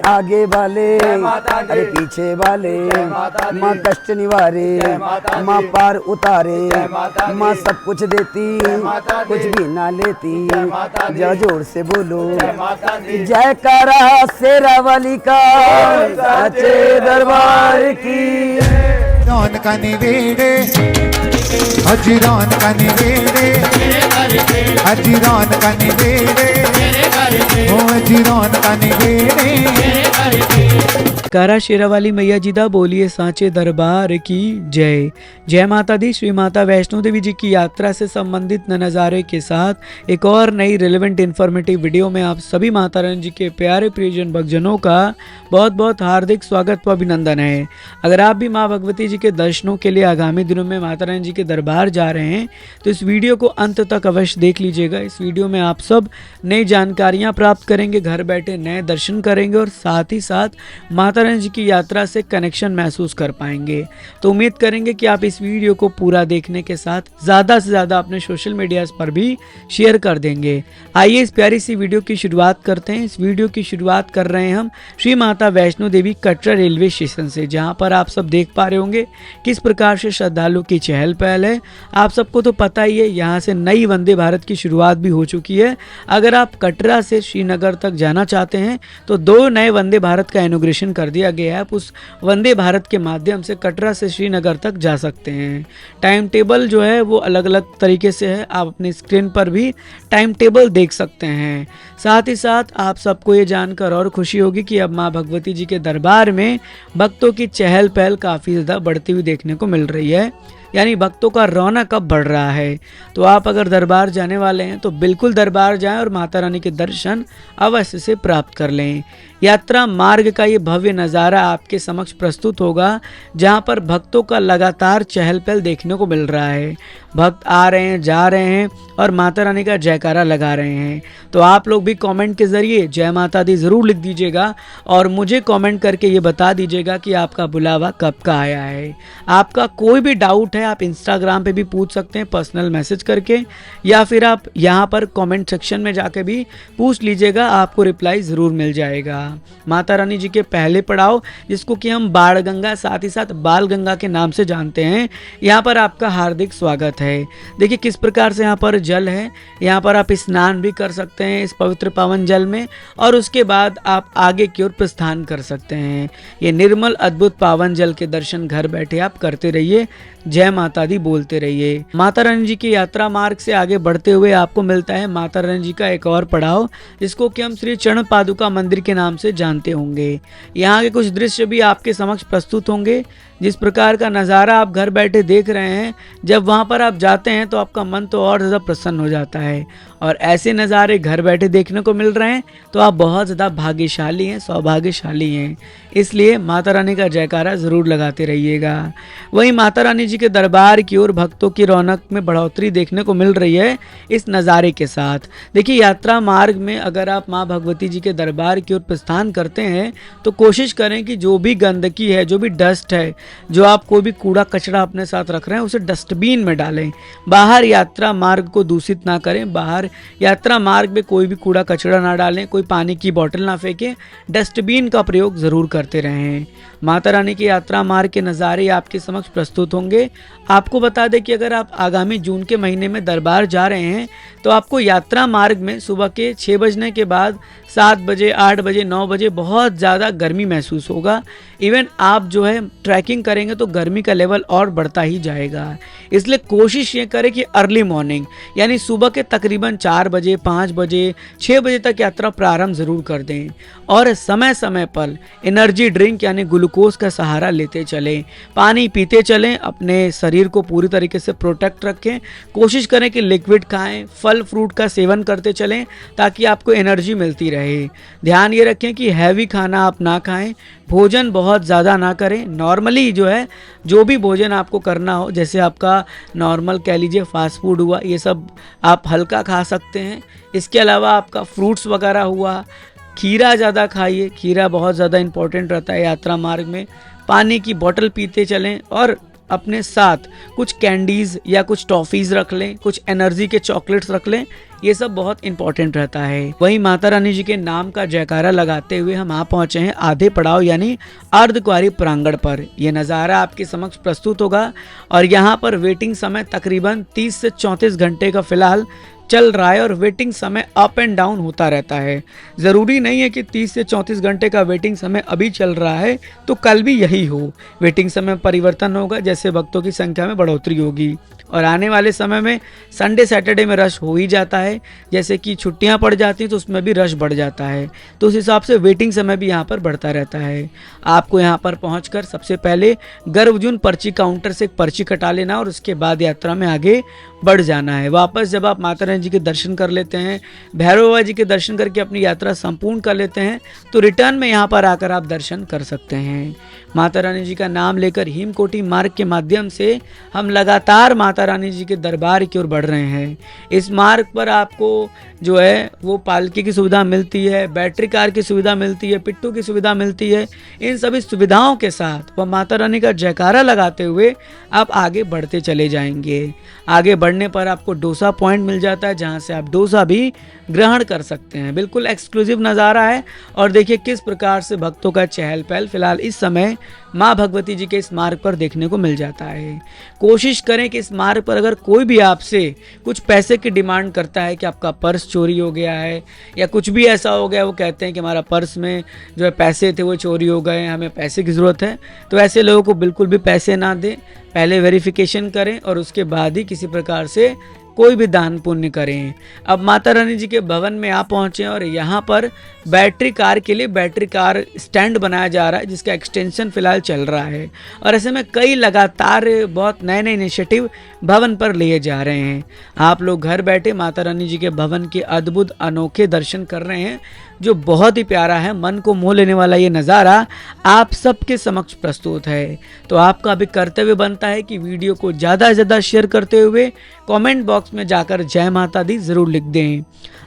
आगे वाले अरे पीछे वाले, माँ कष्ट निवारे, माँ पार उतारे, माँ सब कुछ देती कुछ भी ना लेती। जय जोर से बोलो जयकारा शेरावाली का सच्चे दरबार की। रौन का निवेड़े हज रौन का निवेड़े, हज रौन का निवेड़े, ओ हज रौन का निवेड़े। कारा शेरावाली मैया जी दा बोलिए सांचे दरबार की जय। जय माता दी। श्री माता वैष्णो देवी जी की यात्रा से संबंधित नज़ारे के साथ एक और नई रिलेवेंट इन्फॉर्मेटिव वीडियो में आप सभी माता रानी जी के प्यारे प्रियजन भक्तजनों का बहुत बहुत हार्दिक स्वागत व अभिनंदन है। अगर आप भी माँ भगवती जी के दर्शनों के लिए आगामी दिनों में माता रानी जी के दरबार जा रहे हैं तो इस वीडियो को अंत तक अवश्य देख लीजिएगा। इस वीडियो में आप सब नई जानकारियाँ प्राप्त करेंगे, घर बैठे नए दर्शन करेंगे और साथ ही साथ माता रानी जी की यात्रा से कनेक्शन महसूस कर पाएंगे। तो उम्मीद करेंगे कि आप इस वीडियो को पूरा देखने के साथ ज़्यादा से ज़्यादा अपने सोशल मीडिया पर भी शेयर कर देंगे। आइए इस प्यारी सी वीडियो की शुरुआत करते हैं। इस वीडियो की शुरुआत कर रहे हैं हम श्री माता वैष्णो देवी कटरा रेलवे स्टेशन से, जहां पर आप सब देख पा रहे होंगे किस प्रकार से श्रद्धालु की चहल पहल है। आप सबको तो पता ही है यहाँ से नई वंदे भारत की शुरुआत भी हो चुकी है। अगर आप कटरा से श्रीनगर तक जाना चाहते हैं तो 2 नए वंदे भारत का इनॉग्रेशन कर दिया गया है। आप उस वंदे भारत के माध्यम से कटरा से श्रीनगर तक जा सकते हैं। टाइम टेबल जो है वो अलग अलग तरीके से है, आप अपनी स्क्रीन पर भी टाइम टेबल देख सकते हैं। साथ ही साथ आप सबको ये जानकर और खुशी होगी कि अब माँ भगवती जी के दरबार में भक्तों की चहल पहल काफ़ी ज़्यादा बढ़ती हुई देखने को मिल रही है, यानी भक्तों का रौनक अब बढ़ रहा है। तो आप अगर दरबार जाने वाले हैं तो बिल्कुल दरबार जाएं और माता रानी के दर्शन अवश्य से प्राप्त कर लें। यात्रा मार्ग का ये भव्य नज़ारा आपके समक्ष प्रस्तुत होगा, जहां पर भक्तों का लगातार चहल पहल देखने को मिल रहा है। भक्त आ रहे हैं, जा रहे हैं और माता रानी का जयकारा लगा रहे हैं। तो आप लोग भी कमेंट के ज़रिए जय माता दी ज़रूर लिख दीजिएगा और मुझे कमेंट करके ये बता दीजिएगा कि आपका बुलावा कब का आया है। आपका कोई भी डाउट है आप इंस्टाग्राम पे भी पूछ सकते हैं पर्सनल मैसेज करके, या फिर आप यहाँ पर कमेंट सेक्शन में जाके भी पूछ लीजिएगा, आपको रिप्लाई ज़रूर मिल जाएगा। माता रानी जी के पहले पड़ाव, जिसको कि हम बाण गंगा साथ ही साथ बाल गंगा के नाम से जानते हैं, यहाँ पर आपका हार्दिक स्वागत है। देखिए किस प्रकार से यहाँ पर जल है, यहाँ पर आप स्नान भी कर सकते हैं इस पवित्र पावन जल में और उसके बाद आप आगे की ओर प्रस्थान कर सकते हैं। ये निर्मल अद्भुत पावन जल के दर्शन घर बैठे आप करते रहिए, जय माता दी बोलते रहिए। माता रानी जी की यात्रा मार्ग से आगे बढ़ते हुए आपको मिलता है माता रानी जी का एक और पड़ाव, जिसको कि हम श्री चरण पादुका मंदिर के नाम से जानते होंगे। यहाँ के कुछ दृश्य भी आपके समक्ष प्रस्तुत होंगे। जिस प्रकार का नज़ारा आप घर बैठे देख रहे हैं, जब वहाँ पर आप जाते हैं तो आपका मन तो और ज़्यादा प्रसन्न हो जाता है। और ऐसे नज़ारे घर बैठे देखने को मिल रहे हैं तो आप बहुत ज़्यादा भाग्यशाली हैं, सौभाग्यशाली हैं। इसलिए माता रानी का जयकारा ज़रूर लगाते रहिएगा। वहीं माता रानी जी के दरबार की ओर भक्तों की रौनक में बढ़ोतरी देखने को मिल रही है इस नज़ारे के साथ। देखिए यात्रा मार्ग में अगर आप माँ भगवती जी के दरबार की ओर प्रस्थान करते हैं तो कोशिश करें कि जो भी गंदगी है, जो भी डस्ट है, जो आप कोई भी कूड़ा कचरा अपने साथ रख रहे हैं उसे डस्टबिन में डालें। बाहर यात्रा मार्ग को दूषित ना करें, बाहर यात्रा मार्ग में कोई भी कूड़ा कचरा ना डालें, कोई पानी की बोतल ना फेंकें, डस्टबिन का प्रयोग ज़रूर करते रहें। माता रानी की यात्रा मार्ग के नज़ारे आपके समक्ष प्रस्तुत होंगे। आपको बता दें कि अगर आप आगामी जून के महीने में दरबार जा रहे हैं तो आपको यात्रा मार्ग में सुबह के 6 बजने के बाद 7 बजे, 8 बजे, 9 बजे बहुत ज़्यादा गर्मी महसूस होगा। इवन आप जो है ट्रैकिंग करेंगे तो गर्मी का लेवल और बढ़ता ही जाएगा। इसलिए कोशिश ये करें कि अर्ली मॉर्निंग यानी सुबह के तकरीबन 4 बजे, 5 बजे, 6 बजे तक यात्रा प्रारंभ ज़रूर कर दें और समय समय पर एनर्जी ड्रिंक यानी ग्लूकोज का सहारा लेते चलें, पानी पीते चलें, अपने शरीर को पूरी तरीके से प्रोटेक्ट रखें। कोशिश करें कि लिक्विड खाएं, फल फ्रूट का सेवन करते चलें ताकि आपको एनर्जी मिलती रहे। ध्यान ये रखें कि हैवी खाना आप ना खाएं, भोजन बहुत ज़्यादा ना करें। नॉर्मली जो है जो भी भोजन आपको करना हो, जैसे आपका नॉर्मल कह लीजिए फास्ट फूड हुआ, ये सब आप हल्का खा सकते हैं। इसके अलावा आपका फ्रूट्स वगैरह हुआ, खीरा ज़्यादा खाइए, खीरा बहुत ज़्यादा इम्पोर्टेंट रहता है यात्रा मार्ग में। पानी की बोतल पीते चलें और अपने साथ कुछ कैंडीज़ या कुछ टॉफ़ीज़ रख लें, कुछ एनर्जी के चॉकलेट्स रख लें। ये सब बहुत इंपॉर्टेंट रहता है। वहीं माता रानी जी के नाम का जयकारा लगाते हुए हम आ पहुंचे हैं आधे पड़ाव यानी अर्धकुंवारी प्रांगण पर। यह नज़ारा आपके समक्ष प्रस्तुत होगा और यहाँ पर वेटिंग समय तकरीबन 30 से 34 घंटे का फिलहाल चल रहा है और वेटिंग समय अप एंड डाउन होता रहता है। ज़रूरी नहीं है कि 30 से 34 घंटे का वेटिंग समय अभी चल रहा है तो कल भी यही हो। वेटिंग समय परिवर्तन होगा जैसे भक्तों की संख्या में बढ़ोतरी होगी और आने वाले समय में संडे सैटरडे में रश हो ही जाता है, जैसे कि छुट्टियां पड़ जाती हैं तो उसमें भी रश बढ़ जाता है, तो उस हिसाब से वेटिंग समय भी यहाँ पर बढ़ता रहता है। आपको यहाँ पर पहुँचकर सबसे पहले गर्भजून पर्ची काउंटर से एक पर्ची कटा लेना और उसके बाद यात्रा में आगे बढ़ जाना है। वापस जब आप माता रानी जी के दर्शन कर लेते हैं, भैरव बाबा जी के दर्शन करके अपनी यात्रा संपूर्ण कर लेते हैं तो रिटर्न में यहाँ पर आकर आप दर्शन कर सकते हैं। माता रानी जी का नाम लेकर हिमकोटि मार्ग के माध्यम से हम लगातार माता रानी जी के दरबार की ओर बढ़ रहे हैं। इस मार्ग पर आपको जो है वो पालकी की सुविधा मिलती है, बैटरी कार की सुविधा मिलती है, पिट्ठू की सुविधा मिलती है। इन सभी सुविधाओं के साथ वह माता रानी का जयकारा लगाते हुए आप आगे बढ़ते चले जाएंगे। आगे बढ़ने पर आपको डोसा पॉइंट मिल जाता है जहां से आप डोसा भी ग्रहण कर सकते हैं। बिल्कुल एक्सक्लूसिव नज़ारा है और देखिए किस प्रकार से भक्तों का चहल पहल फिलहाल इस समय माँ भगवती जी के इस मार्ग पर देखने को मिल जाता है। कोशिश करें कि इस मार्ग पर अगर कोई भी आपसे कुछ पैसे की डिमांड करता है कि आपका पर्स चोरी हो गया है या कुछ भी ऐसा हो गया, वो कहते हैं कि हमारा पर्स में जो है पैसे थे वो चोरी हो गए, हमें पैसे की ज़रूरत है, तो ऐसे लोगों को बिल्कुल भी पैसे ना दें। पहले वेरिफिकेशन करें और उसके बाद ही किसी प्रकार से कोई भी दान पुण्य करें। अब माता रानी जी के भवन में आ पहुंचे और यहाँ पर बैटरी कार के लिए बैटरी कार स्टैंड बनाया जा रहा है जिसका एक्सटेंशन फिलहाल चल रहा है और ऐसे में कई लगातार बहुत नए नए इनिशिएटिव भवन पर लिए जा रहे हैं। आप लोग घर बैठे माता रानी जी के भवन के अद्भुत अनोखे दर्शन कर रहे हैं जो बहुत ही प्यारा है। मन को मोह लेने वाला ये नज़ारा आप सबके समक्ष प्रस्तुत है। तो आपका भी कर्तव्य बनता है कि वीडियो को ज़्यादा से ज़्यादा शेयर करते हुए कमेंट बॉक्स में जाकर जय माता दी ज़रूर लिख दें।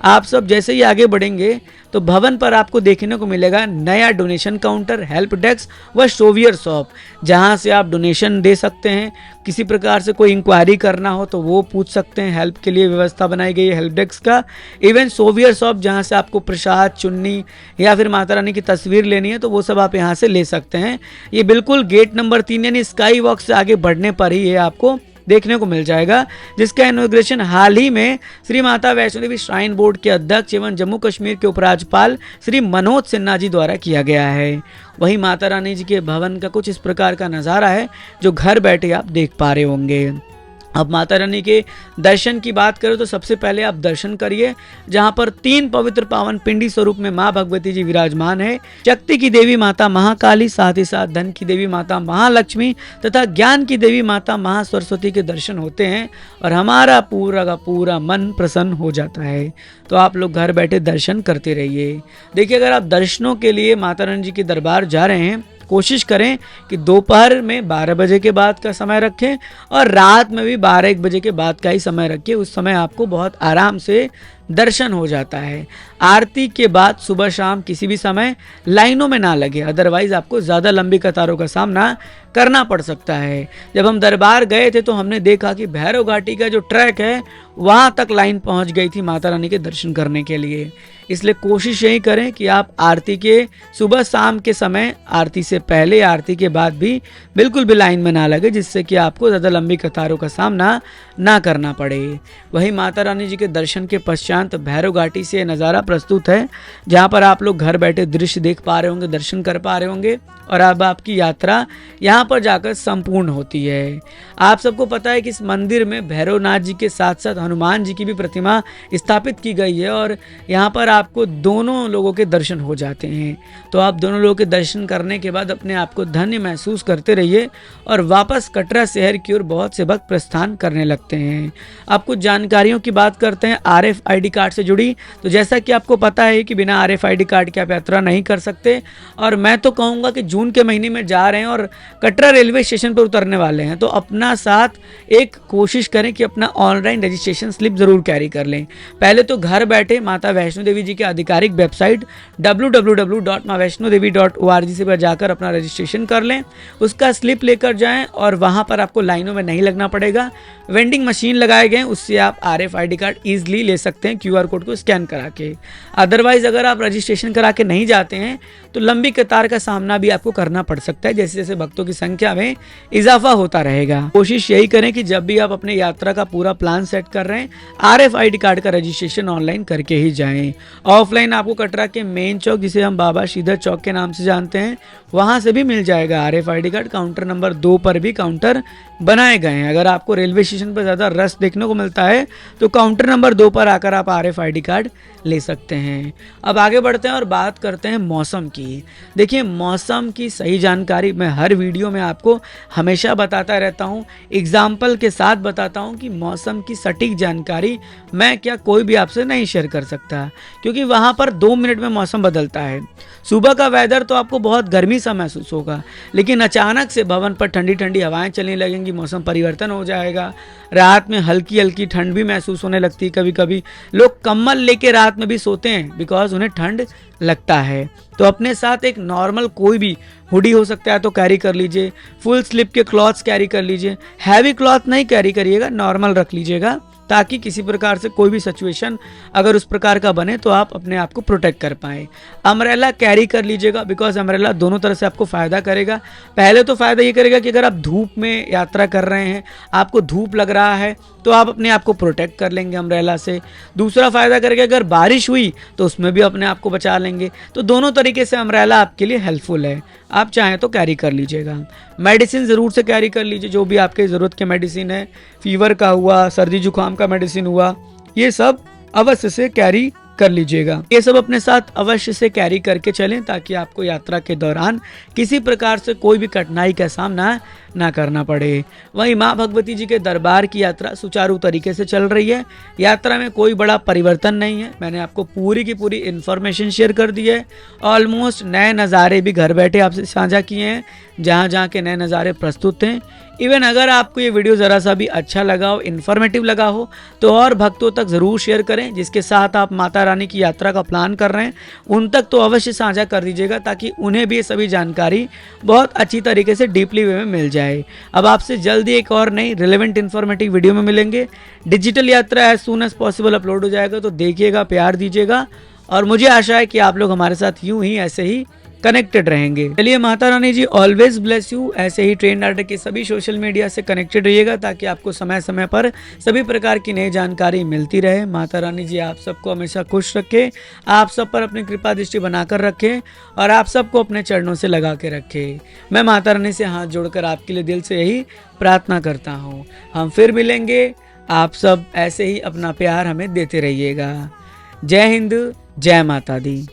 आप सब जैसे ही आगे बढ़ेंगे तो भवन पर आपको देखने को मिलेगा नया डोनेशन काउंटर, हेल्प डेस्क व सोवियर शॉप जहां से आप डोनेशन दे सकते हैं। किसी प्रकार से कोई इंक्वायरी करना हो तो वो पूछ सकते हैं, हेल्प के लिए व्यवस्था बनाई गई है हेल्प डेस्क का। इवन सोवियर शॉप जहां से आपको प्रसाद, चुन्नी या फिर माता रानी की तस्वीर लेनी है तो वो सब आप यहाँ से ले सकते हैं। ये बिल्कुल गेट नंबर 3 यानी स्काई वॉक से आगे बढ़ने पर ही ये आपको देखने को मिल जाएगा, जिसका इनॉग्रेशन हाल ही में श्री माता वैष्णो देवी श्राइन बोर्ड के अध्यक्ष एवं जम्मू कश्मीर के उपराज्यपाल श्री मनोज सिन्हा जी द्वारा किया गया है। वहीं माता रानी जी के भवन का कुछ इस प्रकार का नज़ारा है जो घर बैठे आप देख पा रहे होंगे। अब माता रानी के दर्शन की बात करें तो सबसे पहले आप दर्शन करिए जहां पर 3 पवित्र पावन पिंडी स्वरूप में मां भगवती जी विराजमान है। शक्ति की देवी माता महाकाली, साथ ही साथ धन की देवी माता महालक्ष्मी तथा ज्ञान की देवी माता महासरस्वती के दर्शन होते हैं और हमारा पूरा का पूरा मन प्रसन्न हो जाता है। तो आप लोग घर बैठे दर्शन करते रहिए। देखिए, अगर आप दर्शनों के लिए माता रानी जी के दरबार जा रहे हैं कोशिश करें कि दोपहर में 12 बजे के बाद का समय रखें और रात में भी 12-1 बजे के बाद का ही समय रखें। उस समय आपको बहुत आराम से दर्शन हो जाता है। आरती के बाद सुबह शाम किसी भी समय लाइनों में ना लगे, अदरवाइज आपको ज़्यादा लंबी कतारों का सामना करना पड़ सकता है। जब हम दरबार गए थे तो हमने देखा कि भैरव घाटी का जो ट्रैक है वहाँ तक लाइन पहुँच गई थी माता रानी के दर्शन करने के लिए। इसलिए कोशिश यही करें कि आप आरती के सुबह शाम के समय, आरती से पहले, आरती के बाद भी बिल्कुल भी लाइन में ना लगे, जिससे कि आपको ज़्यादा लंबी कतारों का सामना ना करना पड़े। वहीं माता रानी जी के दर्शन के पश्चात भैरव घाटी से नज़ारा प्रस्तुत है जहाँ पर आप लोग घर बैठे दृश्य देख पा रहे होंगे, दर्शन कर पा रहे होंगे और अब आपकी यात्रा यहाँ पर जाकर संपूर्ण होती है। आप सबको पता है कि इस मंदिर में भैरवनाथ जी के साथ साथ हनुमान जी की भी प्रतिमा स्थापित की गई है और यहाँ पर आपको दोनों लोगों के दर्शन हो जाते हैं। तो आप दोनों लोगों के दर्शन करने के बाद अपने आप को धन्य महसूस करते रहिए और वापस कटरा शहर की ओर बहुत से भक्त प्रस्थान करने लगते हैं। आप कुछ जानकारियों की बात करते हैं RFID कार्ड से जुड़ी। तो जैसा कि आपको पता है कि बिना RFID कार्ड के आप यात्रा नहीं कर सकते और मैं तो कहूँगा कि जून के महीने में जा रहे हैं और कटरा रेलवे स्टेशन पर उतरने वाले हैं तो अपना साथ एक कोशिश करें कि अपना ऑनलाइन रजिस्ट्रेशन स्लिप ज़रूर कैरी कर लें। पहले तो घर बैठे माता वैष्णो देवी जी के आधिकारिक वेबसाइट www.maavaishnodevi.org से जाकर अपना रजिस्ट्रेशन कर लें, उसका स्लिप लेकर जाएं और वहां पर आपको लाइनों में नहीं लगना पड़ेगा। वेंडिंग मशीन लगाए गए, उससे आप RFID कार्ड ईजिली ले सकते हैं QR कोड को स्कैन करा के। अदरवाइज अगर आप रजिस्ट्रेशन करा के नहीं जाते हैं तो लंबी कतार का सामना भी आपको करना पड़ सकता है, जैसे जैसे भक्तों की संख्या में इजाफा होता रहेगा। कोशिश यही करें कि जब भी आप अपने यात्रा का पूरा प्लान सेट कर रहे हैं RFID कार्ड का रजिस्ट्रेशन ऑनलाइन करके ही जाएं। ऑफलाइन आपको कटरा के मेन चौक, जिसे हम बाबा श्रीधर चौक के नाम से जानते हैं, वहां से भी मिल जाएगा RFID कार्ड। काउंटर नंबर 2 पर भी काउंटर बनाए गए हैं। अगर आपको रेलवे स्टेशन पर ज़्यादा रश देखने को मिलता है तो काउंटर नंबर 2 पर आकर आप RFID कार्ड ले सकते हैं। अब आगे बढ़ते हैं और बात करते हैं मौसम की। देखिए, मौसम की सही जानकारी मैं हर वीडियो में आपको हमेशा बताता रहता हूँ, एग्जाम्पल के साथ बताता हूँ कि मौसम की सटीक जानकारी मैं क्या कोई भी आपसे नहीं शेयर कर सकता, क्योंकि वहाँ पर 2 मिनट में मौसम बदलता है। सुबह का वेदर तो आपको बहुत गर्मी सा महसूस होगा, लेकिन अचानक से भवन पर ठंडी ठंडी हवाएं चलने लगेंगी, मौसम परिवर्तन हो जाएगा। रात में हल्की हल्की ठंड भी महसूस होने लगती है। कभी कभी लोग कम्बल लेके रात में भी सोते हैं बिकॉज उन्हें ठंड लगता है। तो अपने साथ एक नॉर्मल कोई भी हुडी हो सकता है तो कैरी कर लीजिए, फुल स्लिप के क्लॉथ्स कैरी कर लीजिए, हैवी क्लॉथ नहीं कैरी करिएगा, नॉर्मल रख लीजिएगा, ताकि किसी प्रकार से कोई भी सिचुएशन अगर उस प्रकार का बने तो आप अपने आप को प्रोटेक्ट कर पाएँ। अम्ब्रेला कैरी कर लीजिएगा, बिकॉज अम्ब्रेला दोनों तरह से आपको फ़ायदा करेगा। पहले तो फ़ायदा ये करेगा कि अगर आप धूप में यात्रा कर रहे हैं, आपको धूप लग रहा है, तो आप अपने आप को प्रोटेक्ट कर लेंगे अम्ब्रेला से। दूसरा फ़ायदा करेगा अगर बारिश हुई तो उसमें भी अपने आप को बचा लेंगे। तो दोनों तरीके से अम्ब्रेला आपके लिए हेल्पफुल है। आप चाहें तो कैरी कर लीजिएगा। मेडिसिन ज़रूर से कैरी कर लीजिए, जो भी आपके ज़रूरत के मेडिसिन है, फीवर का हुआ, सर्दी जुकाम का मेडिसिन हुआ, ये सब अवश्य से कैरी कर लीजिएगा। ये सब अपने साथ अवश्य से कैरी करके चलें, ताकि आपको यात्रा के दौरान किसी प्रकार से कोई भी कठिनाई का सामना ना करना पड़े। वहीं माँ भगवती जी के दरबार की यात्रा सुचारू तरीके से चल रही है। यात्रा में कोई बड़ा परिवर्तन नहीं है। मैंने आपको पूरी की पूरी इन्फॉर्मेशन शेयर कर दी है। ऑलमोस्ट नए नज़ारे भी घर बैठे आपसे साझा किए हैं, जहाँ जहाँ के नए नज़ारे प्रस्तुत हैं। इवन अगर आपको ये वीडियो ज़रा सा भी अच्छा लगा हो, इन्फॉर्मेटिव लगा हो, तो और भक्तों तक ज़रूर शेयर करें। जिसके साथ आप माता रानी की यात्रा का प्लान कर रहे हैं उन तक तो अवश्य साझा कर दीजिएगा, ताकि उन्हें भी ये सभी जानकारी बहुत अच्छी तरीके से डीपली वे में मिल जाए। अब आपसे जल्दी एक और नई रिलेवेंट इन्फॉर्मेटिव वीडियो में मिलेंगे। डिजिटल यात्रा as soon as possible upload हो जाएगा, तो देखिएगा, प्यार दीजिएगा, और मुझे आशा है कि आप लोग हमारे साथ यूं ही ऐसे ही कनेक्टेड रहेंगे। चलिए, माता रानी जी ऑलवेज ब्लेस यू। ऐसे ही ट्रेन राइडर के सभी सोशल मीडिया से कनेक्टेड रहिएगा, ताकि आपको समय समय पर सभी प्रकार की नई जानकारी मिलती रहे। माता रानी जी आप सबको हमेशा खुश रखे, आप सब पर अपनी कृपा दृष्टि बनाकर रखे, और आप सबको अपने चरणों से लगा के रखे। मैं माता रानी से हाथ जोड़कर आपके लिए दिल से यही प्रार्थना करता हूँ। हम फिर मिलेंगे। आप सब ऐसे ही अपना प्यार हमें देते रहिएगा। जय हिंद, जय माता दी।